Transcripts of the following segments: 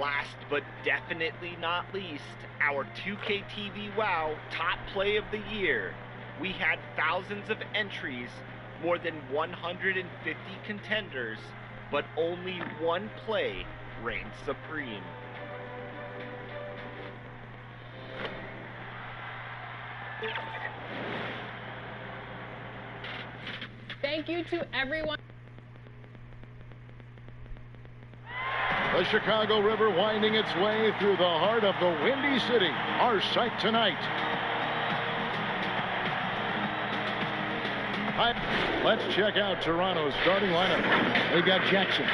Last but definitely not least, our 2K TV WoW top play of the year. We had thousands of entries, more than 150 contenders, but only one play reigned supreme. Thank you to everyone. The Chicago River winding its way through the heart of the Windy City. Our sight tonight. Let's check out Toronto's starting lineup. They've got Jackson.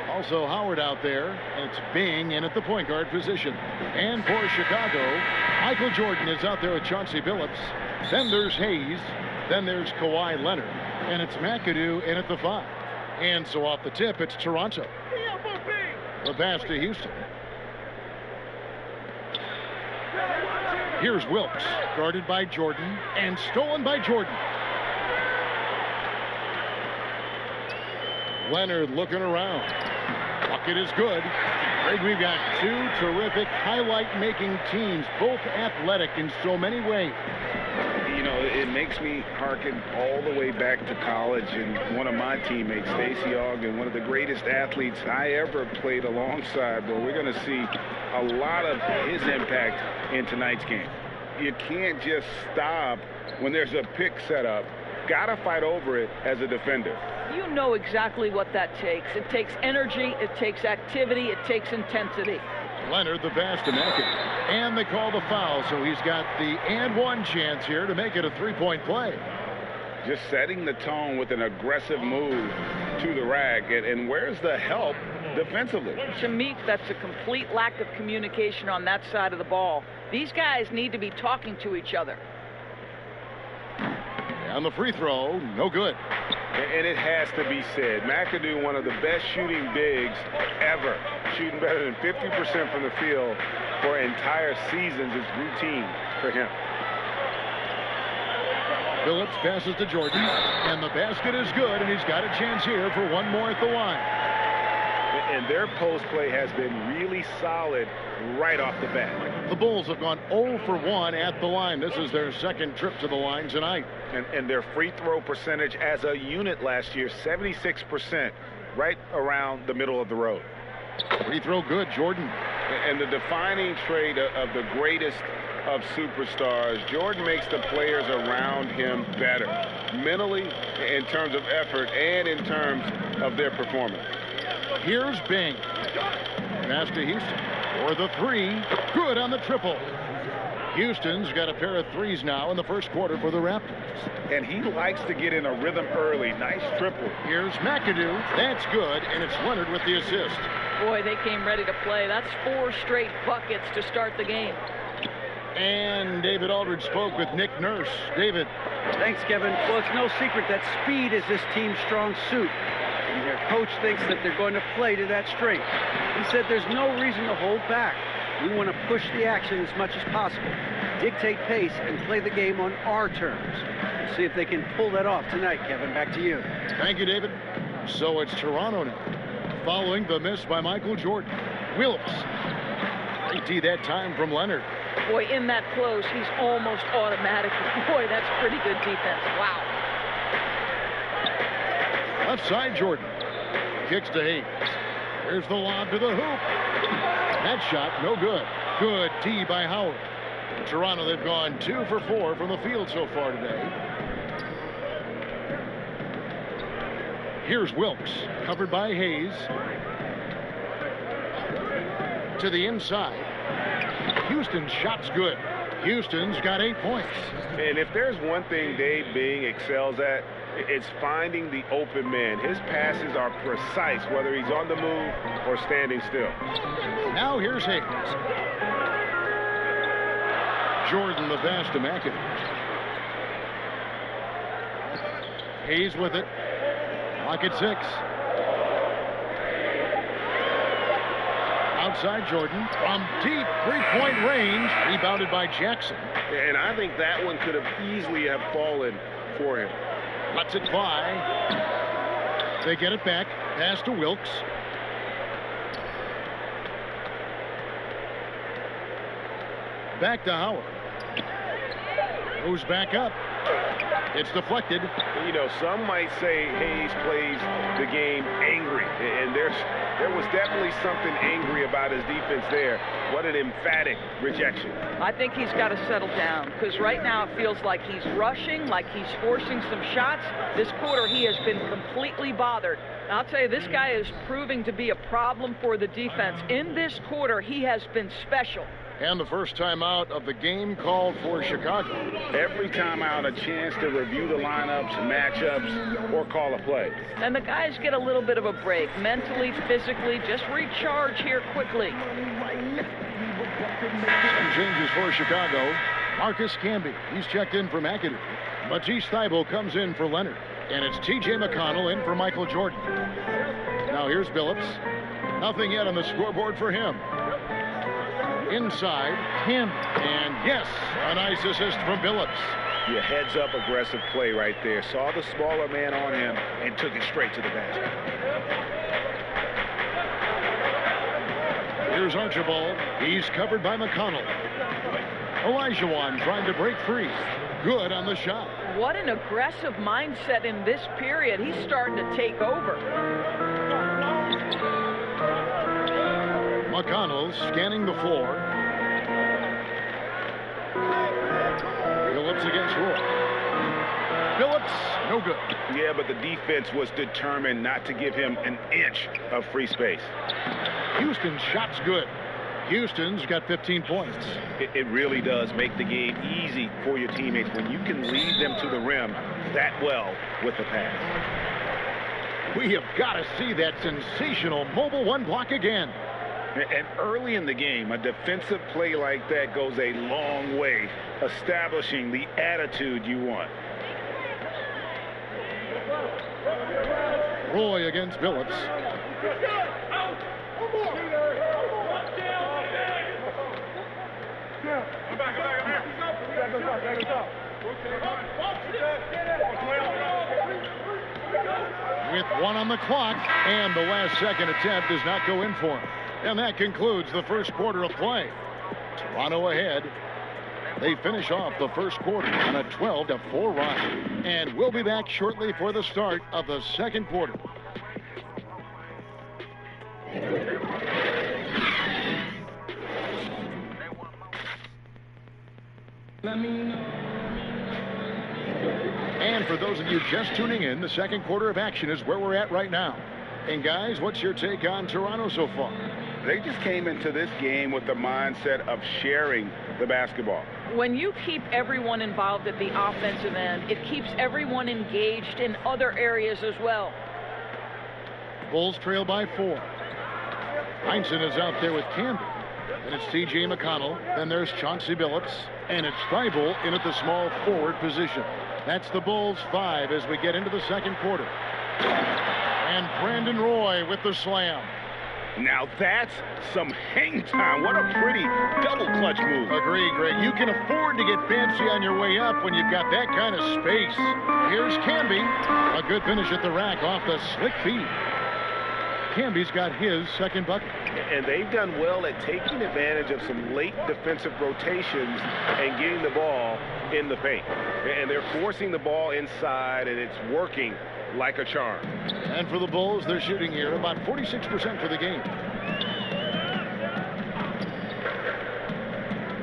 Also Howard out there. And it's Bing in at the point guard position. And for Chicago, Michael Jordan is out there with Chauncey Billups. Then there's Hayes. Then there's Kawhi Leonard. And it's McAdoo in at the 5. And so off the tip, it's Toronto. The pass to Houston. Here's Wilkes, guarded by Jordan, and stolen by Jordan. Leonard looking around. Bucket is good. Greg, we've got two terrific highlight-making teams, both athletic in so many ways. You know, it makes me hearken all the way back to college, and one of my teammates, Stacey Ogden, one of the greatest athletes I ever played alongside. But we're going to see a lot of his impact in tonight's game. You can't just stop when there's a pick set up. Got to fight over it as a defender. You know exactly what that takes. It takes energy, it takes activity, it takes intensity. Leonard the pass to McAdoo. And they call the foul, so he's got the and one chance here to make it a three-point play. Just setting the tone with an aggressive move to the rack. And where's the help defensively? To me, that's a complete lack of communication on that side of the ball. These guys need to be talking to each other. And the free throw, no good. And it has to be said, McAdoo, one of the best shooting bigs ever, shooting better than 50% from the field for entire seasons is routine for him. Phillips passes to Jordan, and the basket is good, and he's got a chance here for one more at the line. And their post play has been really solid right off the bat. The Bulls have gone 0 for 1 at the line. This is their second trip to the line tonight. And their free throw percentage as a unit last year, 76%, right around the middle of the road. Free throw good, Jordan. And the defining trait of the greatest of superstars, Jordan makes the players around him better, mentally, in terms of effort, and in terms of their performance. Here's Bing. Pass to Houston for the three. Good on the triple. Houston's got a pair of threes now in the first quarter for the Raptors. And he likes to get in a rhythm early. Nice triple. Here's McAdoo. That's good, and it's Leonard with the assist. Boy, they came ready to play. That's 4 straight buckets to start the game. And David Aldridge spoke with Nick Nurse. David. Thanks, Kevin. Well, it's no secret that speed is this team's strong suit. And their coach thinks that they're going to play to that strength. He said there's no reason to hold back. We want to push the action as much as possible, dictate pace, and play the game on our terms. We'll see if they can pull that off tonight, Kevin. Back to you. Thank you, David. So it's Toronto now, following the miss by Michael Jordan. Wilkes. Great D that time from Leonard. Boy, in that close, he's almost automatic. Boy, that's pretty good defense. Wow. Left side, Jordan. Kicks to Hayes. Here's the lob to the hoop. That shot, no good. Good D by Howard. In Toronto, they've gone 2 for 4 from the field so far today. Here's Wilkes, covered by Hayes. To the inside. Houston's shot's good. Houston's got 8 points. And if there's one thing Dave Bing excels at, it's finding the open man. His passes are precise, whether he's on the move or standing still. Now here's Hayes. Jordan the pass to McAdoo. Hayes with it. Clock at 6. Outside Jordan from deep three-point range, rebounded by Jackson. And I think that one could have easily have fallen for him. Lets it fly. They get it back. Pass to Wilkes. back to Howard. Goes back up. It's deflected. You know, some might say Hayes plays the game angry, and there was definitely something angry about his defense there. What an emphatic rejection. I think he's got to settle down, because right now it feels like he's rushing, like he's forcing some shots. This quarter he has been completely bothered. And I'll tell you, this guy is proving to be a problem for the defense. In this quarter, he has been special. And the first timeout of the game called for Chicago. Every timeout, a chance to review the lineups, matchups, or call a play. And the guys get a little bit of a break, mentally, physically. Just recharge here quickly. Some changes for Chicago. Marcus Camby, he's checked in for McAdoo. Matisse Thybulle comes in for Leonard. And it's T.J. McConnell in for Michael Jordan. Now here's Billups. Nothing yet on the scoreboard for him. Inside, Camby. And yes, a nice assist from Billups. Your heads-up aggressive play right there. Saw the smaller man on him and took it straight to the basket. Here's Archibald. He's covered by McConnell. Olajuwon trying to break free. Good on the shot. What an aggressive mindset in this period. He's starting to take over. McConnell scanning the floor. Billups against Roy. Billups, no good. Yeah, but the defense was determined not to give him an inch of free space. Houston's shot's good. Houston's got 15 points. It really does make the game easy for your teammates when you can lead them to the rim that well with the pass. We have got to see that sensational mobile one block again. And early in the game, a defensive play like that goes a long way, establishing the attitude you want. Roy against Billups. With one on the clock, and the last second attempt does not go in for him. And that concludes the first quarter of play. Toronto ahead. They finish off the first quarter on a 12-4 run. And we'll be back shortly for the start of the second quarter. And for those of you just tuning in, the second quarter of action is where we're at right now. And guys, what's your take on Toronto so far? They just came into this game with the mindset of sharing the basketball. When you keep everyone involved at the offensive end, it keeps everyone engaged in other areas as well. Bulls trail by 4. Heinsohn is out there with Camby. And it's T.J. McConnell. Then there's Chauncey Billups. And it's Thybulle in at the small forward position. That's the Bulls 5 as we get into the second quarter. And Brandon Roy with the slam. Now that's some hang time. What a pretty double clutch move. Agreed, Greg. You can afford to get fancy on your way up when you've got that kind of space. Here's Camby. A good finish at the rack off the slick feed. Camby's got his second bucket. And they've done well at taking advantage of some late defensive rotations and getting the ball in the paint. And they're forcing the ball inside, and it's working like a charm. And for the Bulls, they're shooting here about 46% for the game.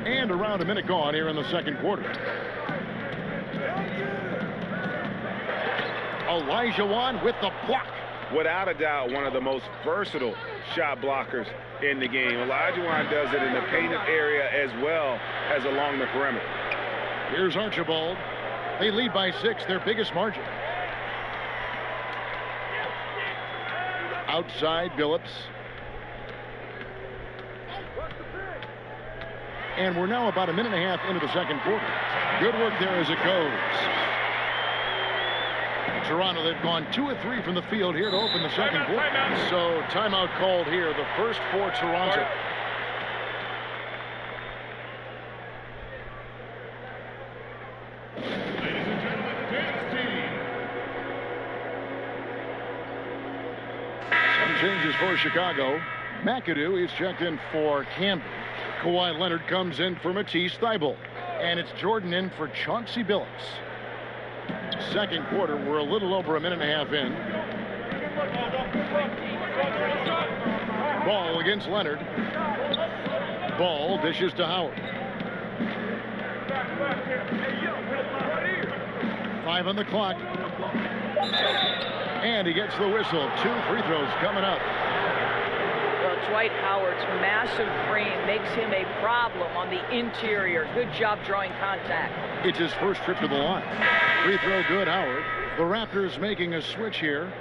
And around a minute gone here in the second quarter. Olajuwon with the block. Without a doubt, one of the most versatile shot blockers in the game. Olajuwon does it in the painted area as well as along the perimeter. Here's Archibald. They lead by 6, their biggest margin. Outside, Billups. And we're now about a minute and a half into the second quarter. Good work there as it goes. Toronto, they've gone 2 of 3 from the field here to open the second quarter. So timeout called here, the first for Toronto. Some changes for Chicago. McAdoo is checked in for Camby. Kawhi Leonard comes in for Matisse Thybulle. And it's Jordan in for Chauncey Billups. Second quarter, we're a little over a minute and a half in. Ball against Leonard. Ball dishes to Howard. 5 on the clock. And he gets the whistle. 2 free throws coming up. Well, Dwight Howard's massive frame makes him a problem on the interior. Good job drawing contact. It's his first trip to the line. Free throw good, Howard. The Raptors making a switch here.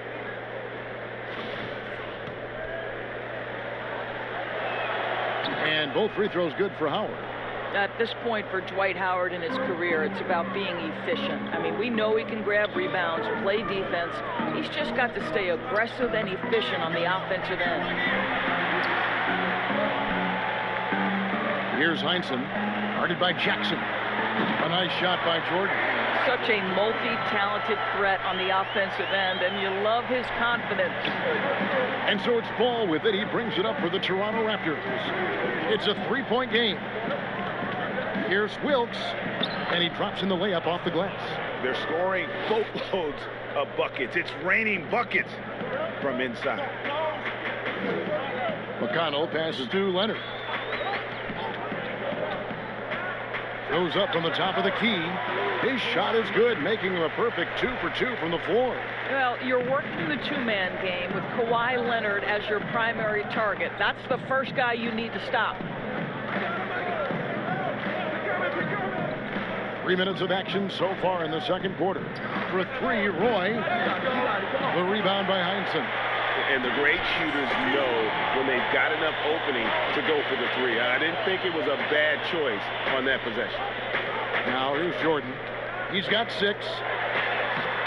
And both free throws good for Howard. At this point for Dwight Howard in his career, it's about being efficient. I mean, we know he can grab rebounds, play defense. He's just got to stay aggressive and efficient on the offensive end. Here's Heinsohn, guarded by Jackson. A nice shot by Jordan. Such a multi-talented threat on the offensive end, and you love his confidence. And so it's Ball with it. He brings it up for the Toronto Raptors. It's a 3-point game. Here's Wilkes, and he drops in the layup off the glass. They're scoring boatloads of buckets. It's raining buckets from inside. McConnell passes to Leonard. Goes up from the top of the key. His shot is good, making him a perfect 2 for 2 from the floor. Well, you're working the two-man game with Kawhi Leonard as your primary target. That's the first guy you need to stop. 3 minutes of action so far in the second quarter. For 3, Roy. The rebound by Heinsohn. And the great shooters know when they've got enough opening to go for the 3. I didn't think it was a bad choice on that possession. Now here's Jordan. He's got 6.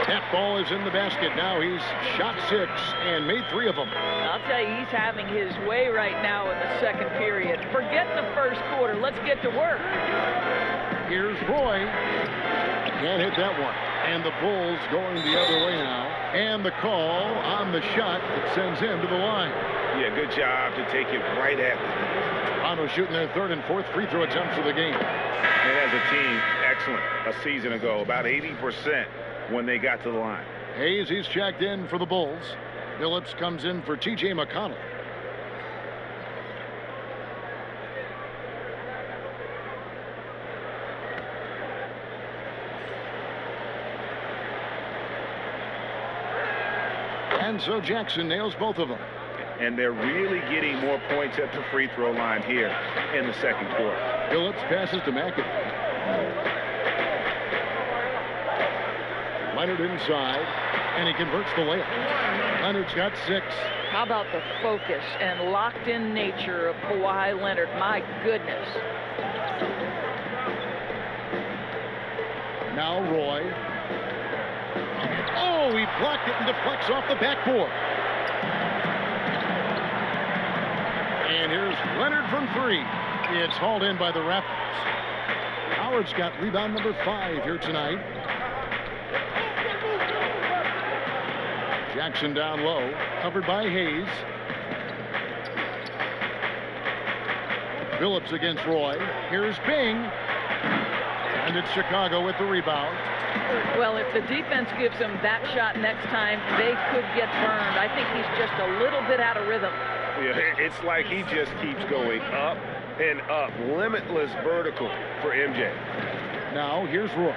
That ball is in the basket. Now he's shot 6 and made 3 of them. I'll tell you, he's having his way right now in the second period. Forget the first quarter. Let's get to work. Here's Roy. Can't hit that one. And the Bulls going the other way now. And the call on the shot that sends him to the line. Yeah, good job to take it right at them. Toronto shooting their 3rd and 4th free throw attempts of the game. And as a team, excellent. A season ago, about 80% when they got to the line. Hayes, he's checked in for the Bulls. Phillips comes in for T.J. McConnell. And so Jackson nails both of them. And they're really getting more points at the free throw line here in the second quarter. Phillips passes to McAdoo. Leonard inside, and he converts the layup. Leonard's got 6. How about the focus and locked-in nature of Kawhi Leonard? My goodness. Now Roy. Oh, he blocked it and deflects off the backboard. And here's Leonard from 3. It's hauled in by the Raptors. Howard's got rebound number 5 here tonight. Jackson down low, covered by Hayes. Phillips against Roy. Here's Bing. And it's Chicago with the rebound. Well, if the defense gives him that shot next time, they could get burned. I think he's just a little bit out of rhythm. Yeah, it's like he just keeps going up and up. Limitless vertical for MJ. Now, here's Roy.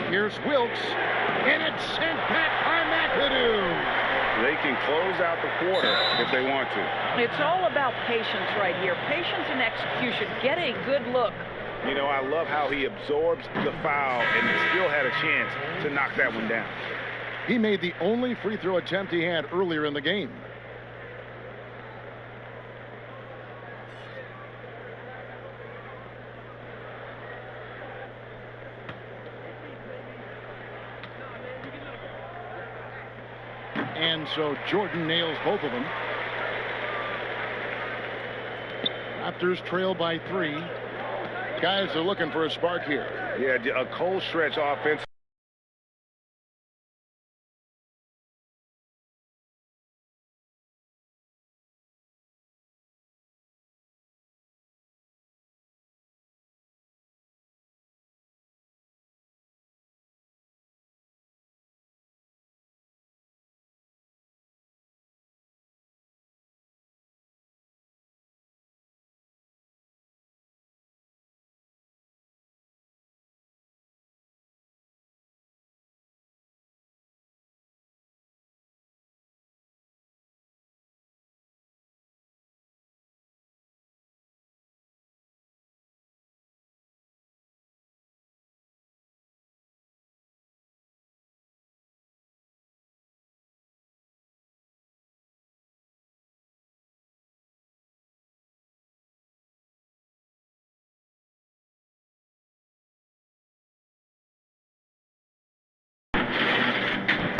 Here's Wilkes. And it's sent back by McAdoo. They can close out the quarter if they want to. It's all about patience right here. Patience and execution. Get a good look. You know, I love how he absorbs the foul and still had a chance to knock that one down. He made the only free throw attempt he had earlier in the game. And so Jordan nails both of them. Raptors trail by 3. Guys are looking for a spark here. Yeah, a cold stretch offense.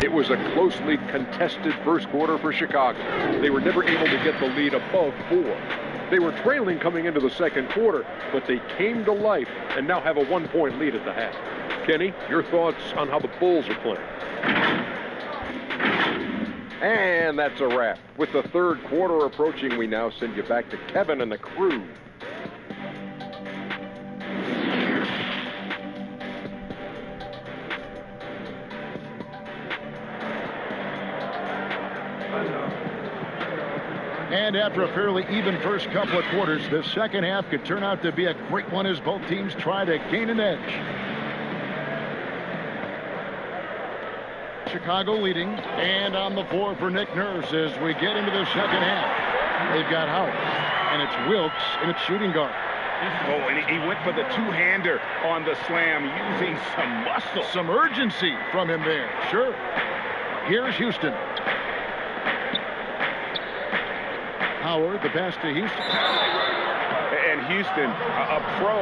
It was a closely contested first quarter for Chicago. They were never able to get the lead above 4. They were trailing coming into the second quarter, but they came to life and now have a 1-point lead at the half. Kenny, your thoughts on how the Bulls are playing? And that's a wrap. With the third quarter approaching, we now send you back to Kevin and the crew. And after a fairly even first couple of quarters, the second half could turn out to be a great one as both teams try to gain an edge. Chicago leading, and on the floor for Nick Nurse as we get into the second half. They've got Howard, and it's Wilkes in its shooting guard. Oh, and he went for the two-hander on the slam, using some muscle. Some urgency from him there, sure. Here's Houston. Howard, the pass to Houston. And Houston, a pro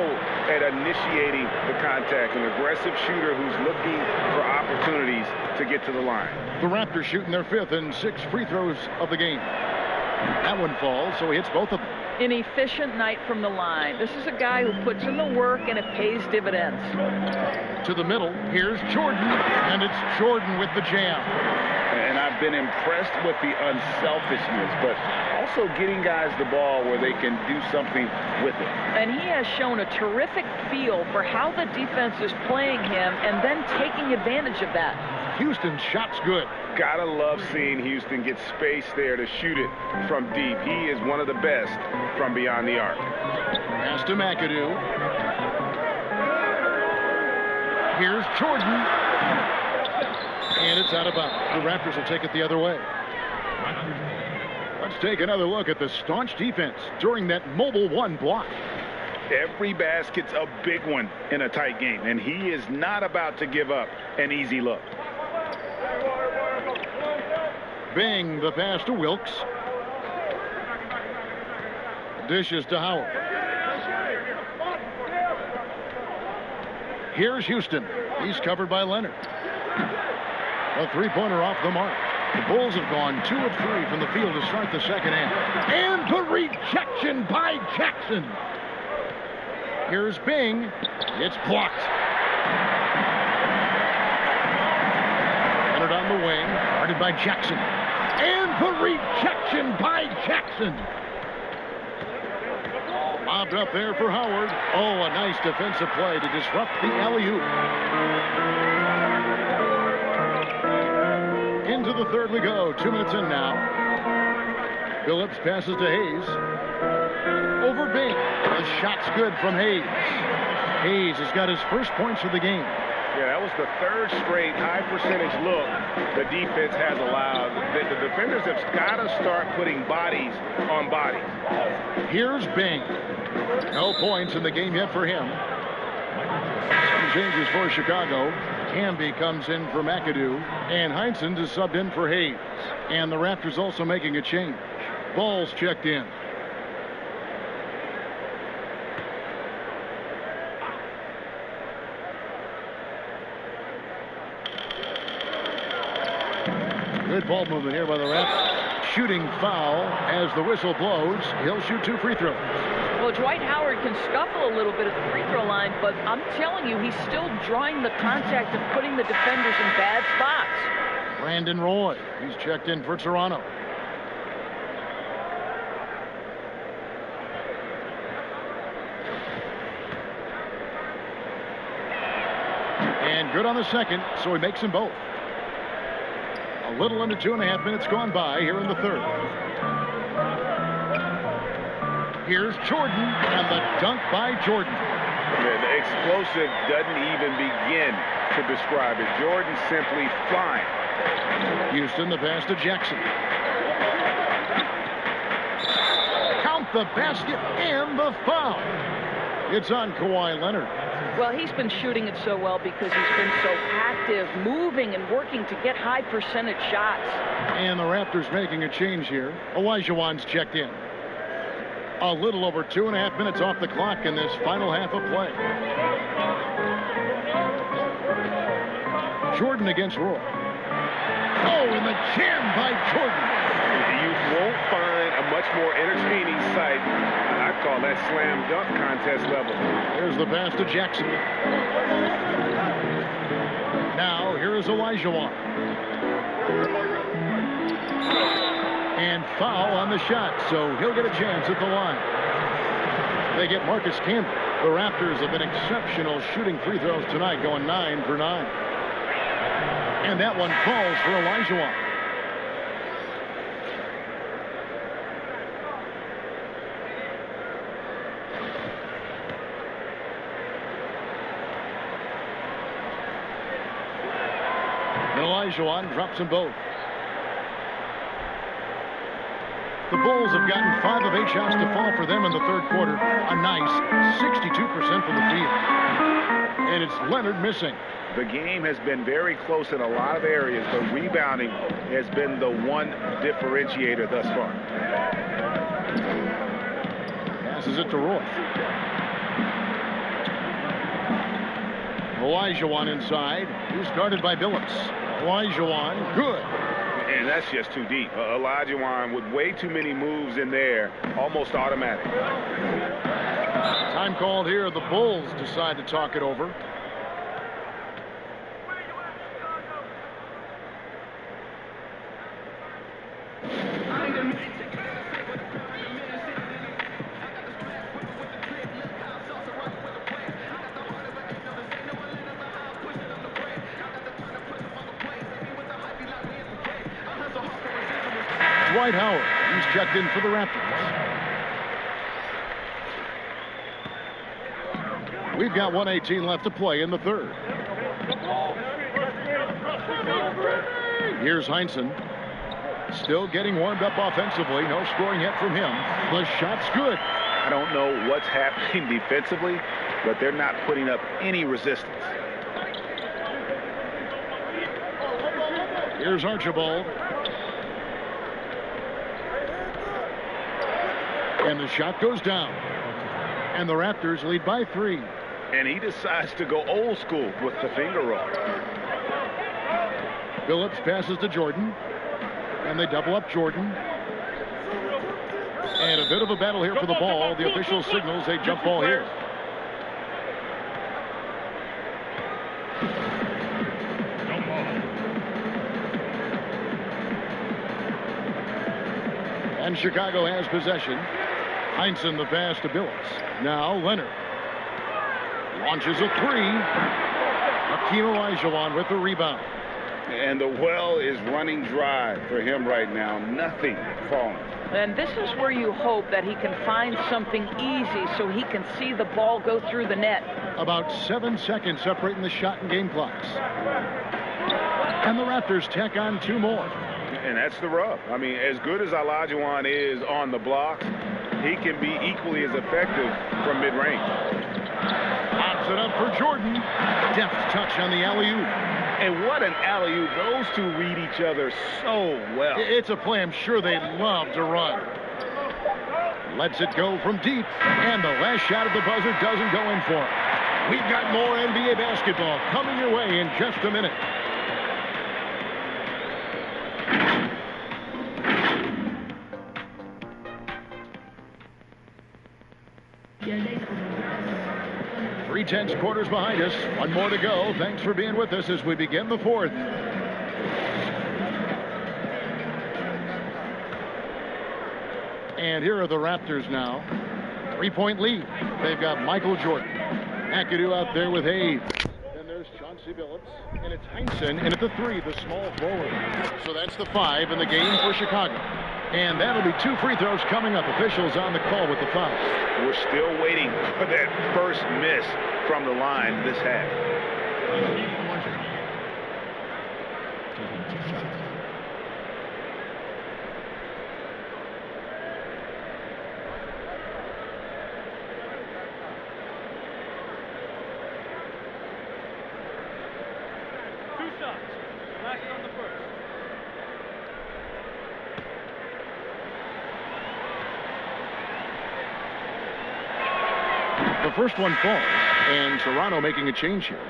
at initiating the contact, an aggressive shooter who's looking for opportunities to get to the line. The Raptors shooting their 5th and 6th free throws of the game. That one falls, so he hits both of them. An efficient night from the line. This is a guy who puts in the work, and it pays dividends. To the middle, here's Jordan, and it's Jordan with the jam. And I've been impressed with the unselfishness, but also getting guys the ball where they can do something with it. And he has shown a terrific feel for how the defense is playing him and then taking advantage of that. Houston's shot's good. Gotta love seeing Houston get space there to shoot it from deep. He is one of the best from beyond the arc. Pass to McAdoo. Here's Jordan. And it's out of bounds. The Raptors will take it the other way. Let's take another look at the staunch defense during that mobile 1 block. Every basket's a big one in a tight game, and he is not about to give up an easy look. Bing, the pass to Wilkes. Dishes to Howard. Here's Houston. He's covered by Leonard. A three-pointer off the mark. The Bulls have gone 2 of 3 from the field to start the second half. And the rejection by Jackson. Here's Bing. It's blocked. Leonard on the wing, guarded by Jackson. And the rejection by Jackson. Lobbed up there for Howard. Oh, a nice defensive play to disrupt the alley-oop. Into the third we go. 2 minutes in now. Phillips passes to Hayes. Over Bing. The shot's good from Hayes. Hayes has got his first points of the game. Yeah, that was the 3rd straight high percentage look the defense has allowed. The defenders have got to start putting bodies on bodies. Here's Bing. No points in the game yet for him. Some changes for Chicago. Hamby comes in for McAdoo, and Heinsohn is subbed in for Hayes. And the Raptors also making a change. Ball's checked in. Good ball movement here by the Raptors. Shooting foul as the whistle blows. He'll shoot 2 free throws. Well, Dwight Howard can scuffle a little bit at the free throw line, but I'm telling you, he's still drawing the contact and putting the defenders in bad spots. Brandon Roy, he's checked in for Toronto. And good on the second, so he makes them both. A little under 2.5 minutes gone by here in the third. Here's Jordan, and the dunk by Jordan. Yeah, the explosive doesn't even begin to describe it. Jordan simply flying. Houston, the pass to Jackson. Count the basket and the foul. It's on Kawhi Leonard. Well, he's been shooting it so well because he's been so active, moving and working to get high percentage shots. And the Raptors making a change here. Olajuwon's checked in. A little over 2.5 minutes off the clock in this final half of play. Jordan against Roy. Oh, and the jam by Jordan. You won't find a much more entertaining sight. I call that slam dunk contest level. Here's the pass to Jackson. Now, here is Olajuwon. And foul on the shot, so he'll get a chance at the line. They get Marcus Campbell. The Raptors have been exceptional shooting free throws tonight, going 9 for 9. And that one falls for Olajuwon. Olajuwon drops them both. The Bulls have gotten 5 of 8 shots to fall for them in the third quarter. A nice 62% from the field. And it's Leonard missing. The game has been very close in a lot of areas, but rebounding has been the one differentiator thus far. Passes it to Roy. Olajuwon inside. He's guarded by Billups. Olajuwon, good. And that's just too deep. Olajuwon with way too many moves in there, almost automatic. Time called here. The Bulls decide to talk it over. Dwight Howard. He's checked in for the Raptors. We've got 1:18 left to play in the third. Here's Heinsohn. Still getting warmed up offensively. No scoring yet from him. The shot's good. I don't know what's happening defensively, but they're not putting up any resistance. Here's Archibald. And the shot goes down. And the Raptors lead by 3. And he decides to go old school with the finger roll. Billups passes to Jordan. And they double up Jordan. And a bit of a battle here for the ball. The official signals a jump ball here. And Chicago has possession. Heinsohn the pass to Billups. Now Leonard launches a 3. Hakeem Olajuwon with the rebound. And the well is running dry for him right now. Nothing falling. And this is where you hope that he can find something easy so he can see the ball go through the net. About 7 seconds separating the shot and game clocks. And the Raptors tack on 2 more. And that's the rub. I mean, as good as Olajuwon is on the blocks, he can be equally as effective from mid-range. Pops it up for Jordan. Deft touch on the alley-oop. And what an alley-oop. Those two read each other so well. It's a play I'm sure they love to run. Lets it go from deep. And the last shot of the buzzer doesn't go in for it. We've got more NBA basketball coming your way in just a minute. Three tenths quarters behind us. 1 more to go. Thanks for being with us as we begin the fourth. And here are the Raptors now. 3-point lead. They've got Michael Jordan. McAdoo out there with Hayes. Then there's Chauncey Billups. And it's Heinsohn in at the 3, the small forward. So that's the 5 in the game for Chicago. And that'll be 2 free throws coming up. Officials on the call with the fouls. We're still waiting for that first miss from the line this half. The first one falls, and Toronto making a change here.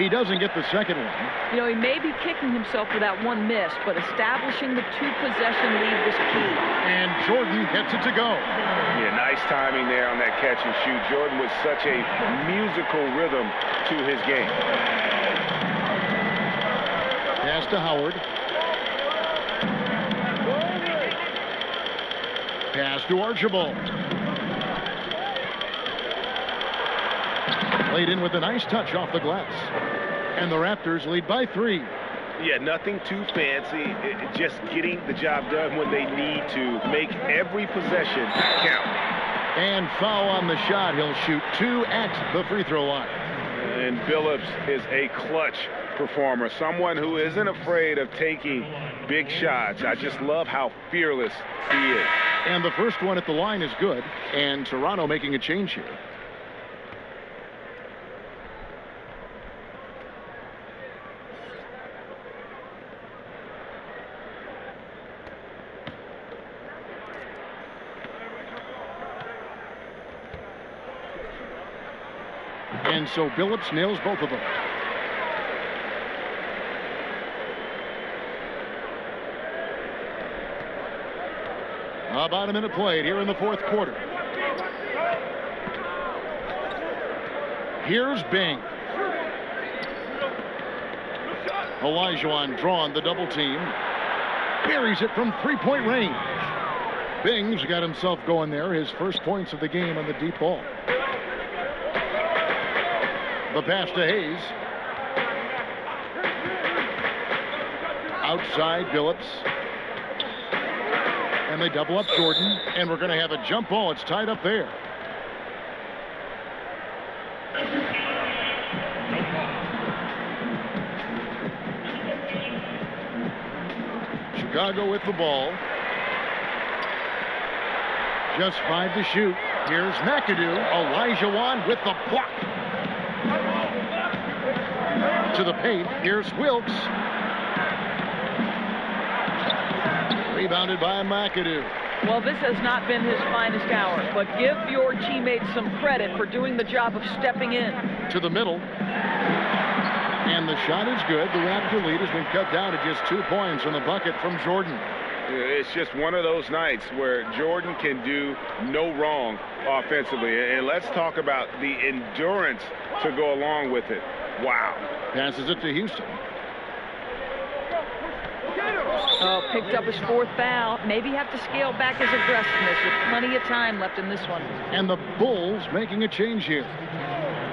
He doesn't get the second one. You know, he may be kicking himself for that one miss, but establishing the two-possession lead was key. And Jordan gets it to go. Yeah, nice timing there on that catch and shoot. Jordan with such a musical rhythm to his game. Pass to Howard. Pass to Archibald. Played in with a nice touch off the glass. And the Raptors lead by 3. Yeah, nothing too fancy. Just getting the job done when they need to. Make every possession count. And foul on the shot. He'll shoot 2 at the free throw line. And Billups is a clutch performer. Someone who isn't afraid of taking big shots. I just love how fearless he is. And the first one at the line is good. And Toronto making a change here. And so Billups nails both of them. About a minute played here in the fourth quarter. Here's Bing. Olajuwon drawn the double team. Buries it from three-point range. Bing's got himself going there. His first points of the game on the deep ball. The pass to Hayes. Outside Billups. And they double up Jordan. And we're going to have a jump ball. It's tied up there. Chicago with the ball. Just 5 to shoot. Here's McAdoo. Olajuwon with the block. To the paint. Here's Wilkes. Rebounded by McAdoo. Well, this has not been his finest hour, but give your teammates some credit for doing the job of stepping in. To the middle. And the shot is good. The Raptor lead has been cut down to just 2 points on the bucket from Jordan. It's just one of those nights where Jordan can do no wrong offensively. And let's talk about the endurance to go along with it. Wow. Passes it to Houston. Oh, picked up his 4th foul. Maybe have to scale back his aggressiveness with plenty of time left in this one. And the Bulls making a change here.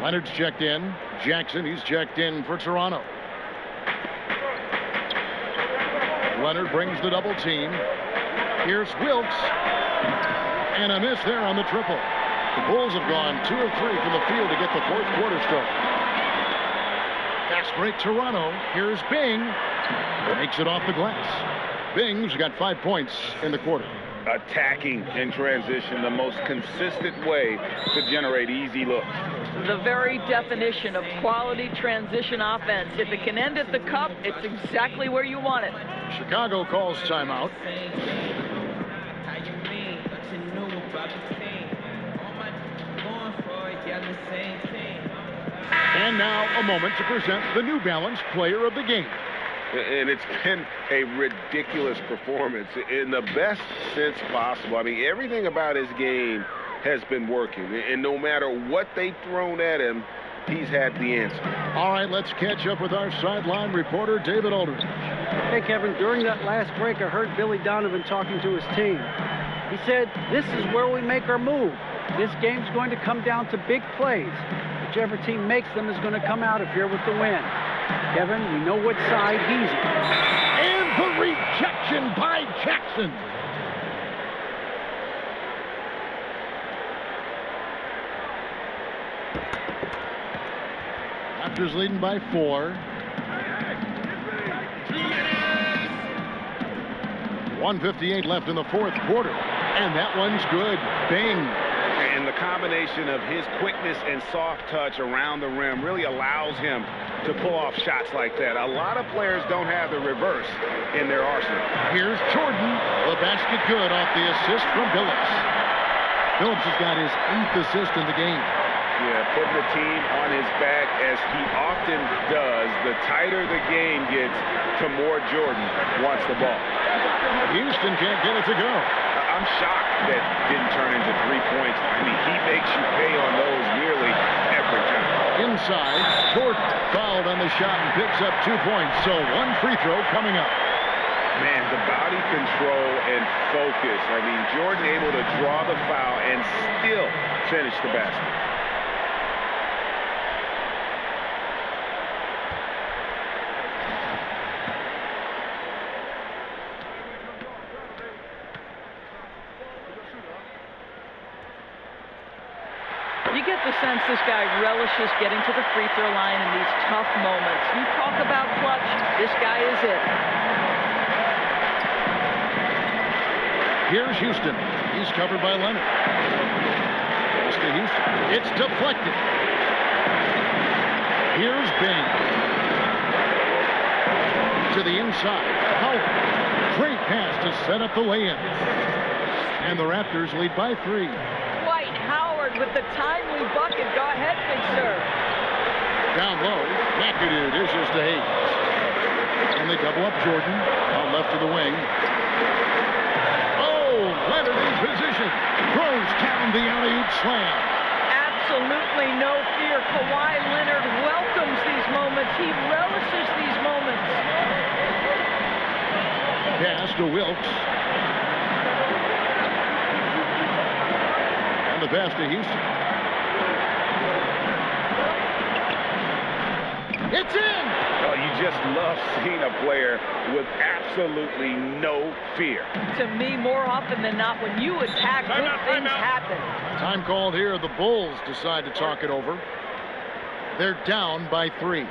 Leonard's checked in. Jackson, he's checked in for Toronto. Leonard brings the double team. Here's Wilkes. And a miss there on the triple. The Bulls have gone 2 of 3 from the field to get the fourth quarter started. Fast break Toronto. Here's Bing. Makes it off the glass. Bing's got 5 points in the quarter. Attacking in transition, the most consistent way to generate easy looks. The very definition of quality transition offense. If it can end at the cup, it's exactly where you want it. Chicago calls timeout. And now a moment to present the New Balance Player of the Game. And it's been a ridiculous performance in the best sense possible. I mean, everything about his game has been working. And no matter what they've thrown at him, he's had the answer. All right, let's catch up with our sideline reporter, David Aldridge. Hey, Kevin, during that last break, I heard Billy Donovan talking to his team. He said, this is where we make our move. This game's going to come down to big plays. Whichever team makes them is going to come out of here with the win. Kevin, we know what side he's on. And the rejection by Jackson. Raptors leading by 4. 1:58 left in the fourth quarter. And that one's good. Bing. And the combination of his quickness and soft touch around the rim really allows him to pull off shots like that. A lot of players don't have the reverse in their arsenal. Here's Jordan. The basket good off the assist from Billups. Billups has got his 8th assist in the game. Yeah, putting the team on his back as he often does. The tighter the game gets, the more Jordan wants the ball. Houston can't get it to go. I'm shocked that didn't turn into 3 points. I mean, he makes you pay on those nearly every time. Inside, Jordan fouled on the shot and picks up 2 points. So one free throw coming up. Man, the body control and focus. I mean, Jordan able to draw the foul and still finish the basket. You get the sense this guy relishes getting to the free throw line in these tough moments. You talk about clutch, this guy is it. Here's Houston. He's covered by Leonard. Pass to Houston. It's deflected. Here's Bing. To the inside. Howard. Great pass to set up the lay-in. And the Raptors lead by 3. Dwight Howard with the timely bucket. Go ahead, big sir. Down low. McAdoo dishes to Hayes. And they double up Jordan. On left to the wing. Leonard in position. Throws down the alley-oop slam. Absolutely no fear. Kawhi Leonard welcomes these moments. He relishes these moments. Pass to Wilkes. And the pass to Houston. It's in! Oh, you just love seeing a player with absolutely no fear. To me, more often than not, when you attack, good things happen. Time called here. The Bulls decide to talk it over. They're down by 3.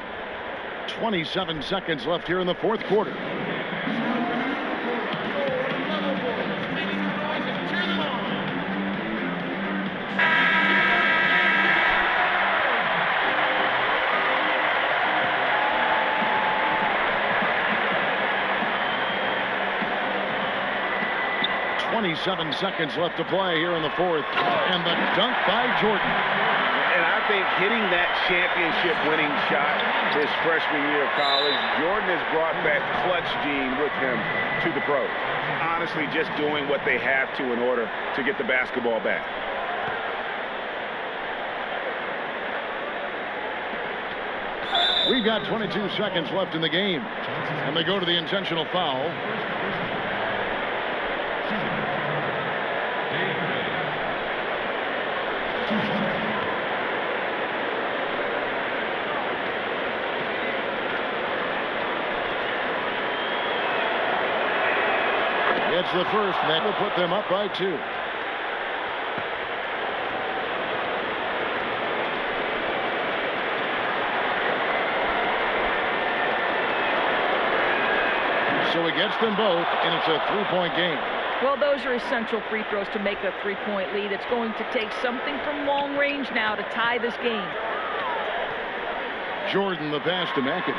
27 seconds left here in the fourth quarter. Seven seconds left to play here in the fourth. And the dunk by Jordan. And I think hitting that championship-winning shot his freshman year of college, Jordan has brought that clutch gene with him to the pros. Honestly, just doing what they have to in order to get the basketball back. We've got 22 seconds left in the game. And they go to the intentional foul. It's the first, and that will put them up by 2. So he gets them both, and it's a 3-point game. Well, those are essential free throws to make a 3-point lead. It's going to take something from long range now to tie this game. Jordan, the pass to McAdoo.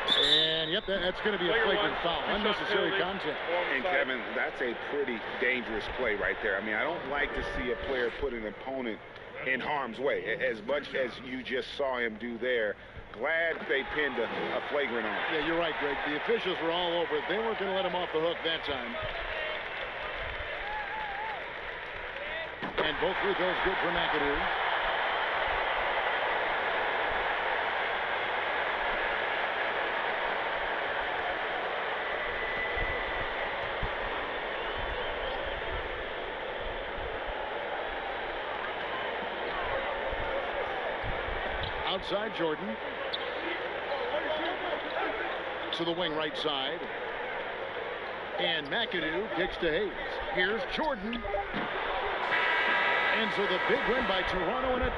And, yep, that's going to be a flagrant foul. Unnecessary contact. And, Kevin, that's a pretty dangerous play right there. I mean, I don't like to see a player put an opponent in harm's way, as much as you just saw him do there. Glad they pinned a flagrant on him. Yeah, you're right, Greg. The officials were all over it. They weren't going to let him off the hook that time. And both free throws good for McAdoo. Outside Jordan. To the wing right side. And McAdoo kicks to Hayes. Here's Jordan. And so the big win by Toronto in a